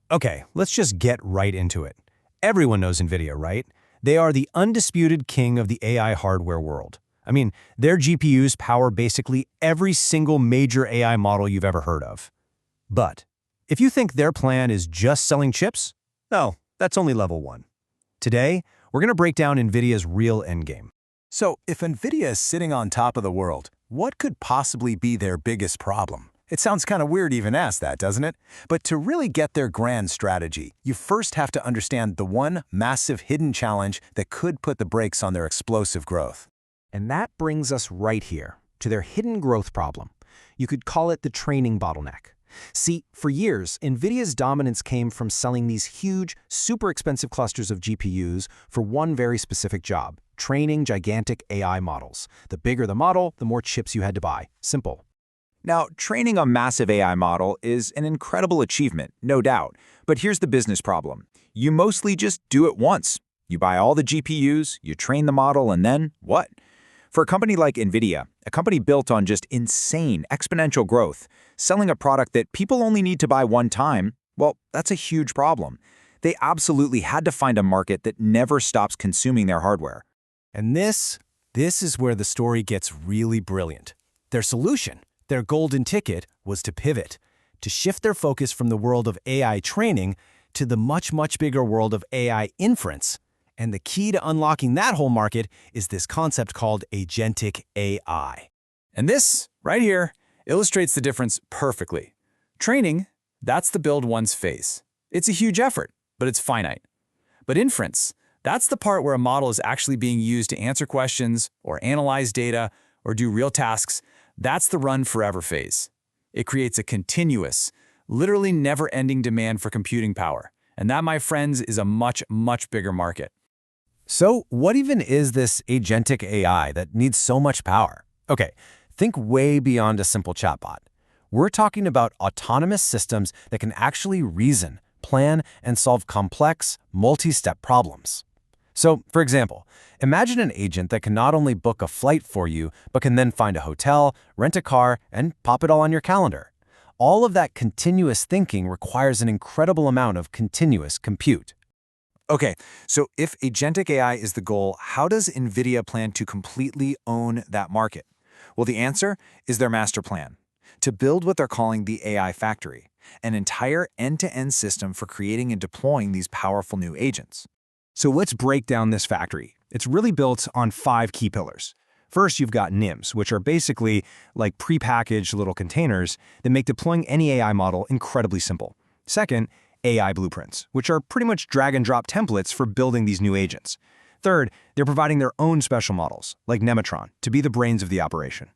Okay, let's just get right into it. Everyone knows Nvidia, right? They are the undisputed king of the AI hardware world. I mean, their GPUs power basically every single major AI model you've ever heard of. But if you think their plan is just selling chips, no, that's only level one. Today, we're going to break down Nvidia's real endgame. So, if Nvidia is sitting on top of the world, what could possibly be their biggest problem? It sounds kind of weird to even ask that, doesn't it? But to really get their grand strategy, you first have to understand the one massive hidden challenge that could put the brakes on their explosive growth. And that brings us right here, to their hidden growth problem. You could call it the training bottleneck. See, for years, Nvidia's dominance came from selling these huge, super expensive clusters of GPUs for one very specific job: training gigantic AI models. The bigger the model, the more chips you had to buy. Simple. Now, training a massive AI model is an incredible achievement, no doubt. But here's the business problem. You mostly just do it once. You buy all the GPUs, you train the model, and then what? For a company like Nvidia, a company built on just insane exponential growth, selling a product that people only need to buy one time, well, that's a huge problem. They absolutely had to find a market that never stops consuming their hardware. And this is where the story gets really brilliant. Their solution, their golden ticket, was to pivot, to shift their focus from the world of AI training to the much, much bigger world of AI inference. And the key to unlocking that whole market is this concept called Agentic AI. And this, right here, illustrates the difference perfectly. Training, that's the build once phase. It's a huge effort, but it's finite. But inference, that's the part where a model is actually being used to answer questions or analyze data or do real tasks. That's the run forever phase. It creates a continuous, literally never-ending demand for computing power. And that, my friends, is a much, much bigger market. So what even is this agentic AI that needs so much power? Okay, think way beyond a simple chatbot. We're talking about autonomous systems that can actually reason, plan, and solve complex, multi-step problems. So, for example, imagine an agent that can not only book a flight for you, but can then find a hotel, rent a car, and pop it all on your calendar. All of that continuous thinking requires an incredible amount of continuous compute. Okay, so if Agentic AI is the goal, how does Nvidia plan to completely own that market? Well, the answer is their master plan: to build what they're calling the AI factory, an entire end-to-end system for creating and deploying these powerful new agents. So let's break down this factory. It's really built on 5 key pillars. First, you've got NIMs, which are basically like prepackaged little containers that make deploying any AI model incredibly simple. Second, AI blueprints, which are pretty much drag-and-drop templates for building these new agents. Third, they're providing their own special models, like Nemotron, to be the brains of the operation.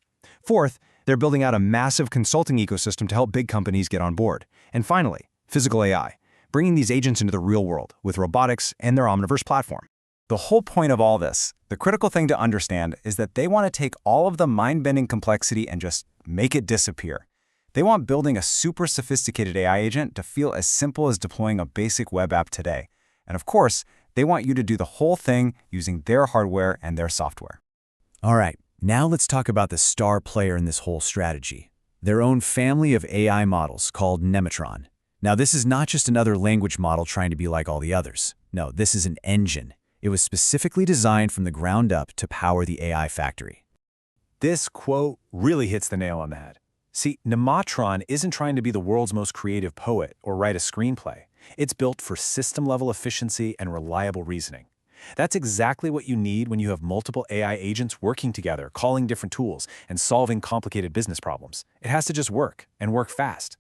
Fourth, they're building out a massive consulting ecosystem to help big companies get on board. And finally, physical AI, bringing these agents into the real world with robotics and their Omniverse platform. The whole point of all this, the critical thing to understand, is that they want to take all of the mind-bending complexity and just make it disappear. They want building a super sophisticated AI agent to feel as simple as deploying a basic web app today. And of course, they want you to do the whole thing using their hardware and their software. All right, now let's talk about the star player in this whole strategy: their own family of AI models called Nemotron. Now, this is not just another language model trying to be like all the others. No, this is an engine. It was specifically designed from the ground up to power the AI factory. This quote really hits the nail on the head. See, Nemotron isn't trying to be the world's most creative poet or write a screenplay. It's built for system-level efficiency and reliable reasoning. That's exactly what you need when you have multiple AI agents working together, calling different tools, and solving complicated business problems. It has to just work, and work fast.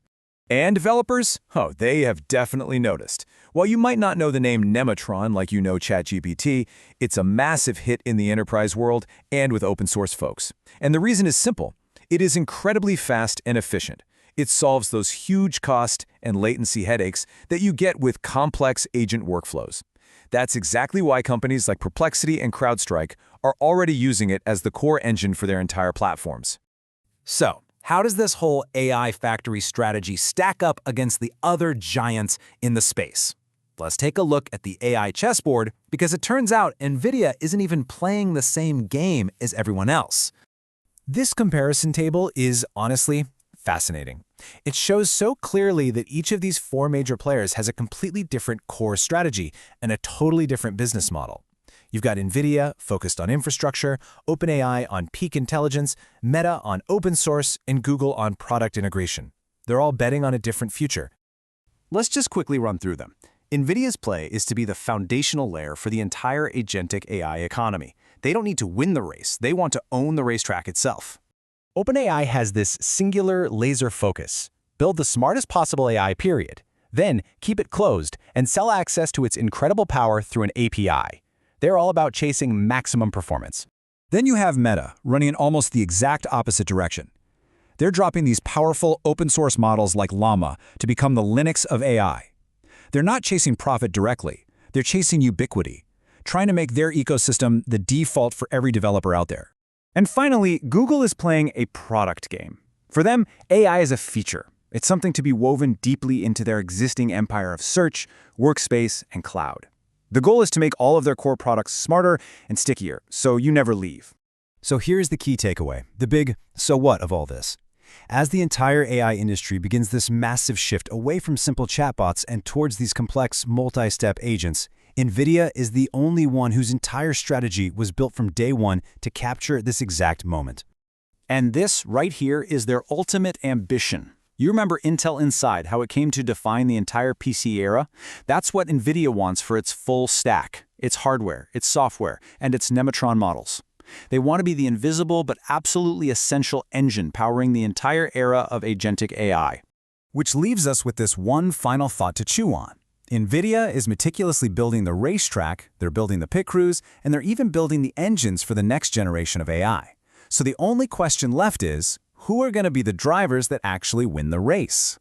And developers? Oh, they have definitely noticed. While you might not know the name Nemotron like you know ChatGPT, it's a massive hit in the enterprise world and with open source folks. And the reason is simple. It is incredibly fast and efficient. It solves those huge cost and latency headaches that you get with complex agent workflows. That's exactly why companies like Perplexity and CrowdStrike are already using it as the core engine for their entire platforms. So, how does this whole AI factory strategy stack up against the other giants in the space? Let's take a look at the AI chessboard, because it turns out Nvidia isn't even playing the same game as everyone else. This comparison table is, honestly, fascinating. It shows so clearly that each of these four major players has a completely different core strategy and a totally different business model. You've got Nvidia, focused on infrastructure, OpenAI on peak intelligence, Meta on open source, and Google on product integration. They're all betting on a different future. Let's just quickly run through them. Nvidia's play is to be the foundational layer for the entire agentic AI economy. They don't need to win the race, they want to own the racetrack itself. OpenAI has this singular laser focus. Build the smartest possible AI, period. Then keep it closed and sell access to its incredible power through an API. They're all about chasing maximum performance. Then you have Meta, running in almost the exact opposite direction. They're dropping these powerful open-source models like Llama to become the Linux of AI. They're not chasing profit directly, they're chasing ubiquity, trying to make their ecosystem the default for every developer out there. And finally, Google is playing a product game. For them, AI is a feature. It's something to be woven deeply into their existing empire of search, workspace, and cloud. The goal is to make all of their core products smarter and stickier, so you never leave. So here's the key takeaway, the big so what of all this. As the entire AI industry begins this massive shift away from simple chatbots and towards these complex, multi-step agents, Nvidia is the only one whose entire strategy was built from day one to capture this exact moment. And this right here is their ultimate ambition. You remember Intel Inside, how it came to define the entire PC era? That's what Nvidia wants for its full stack, its hardware, its software, and its Nemotron models. They want to be the invisible but absolutely essential engine powering the entire era of agentic AI. Which leaves us with this one final thought to chew on. Nvidia is meticulously building the racetrack, they're building the pit crews, and they're even building the engines for the next generation of AI. So the only question left is, who are going to be the drivers that actually win the race?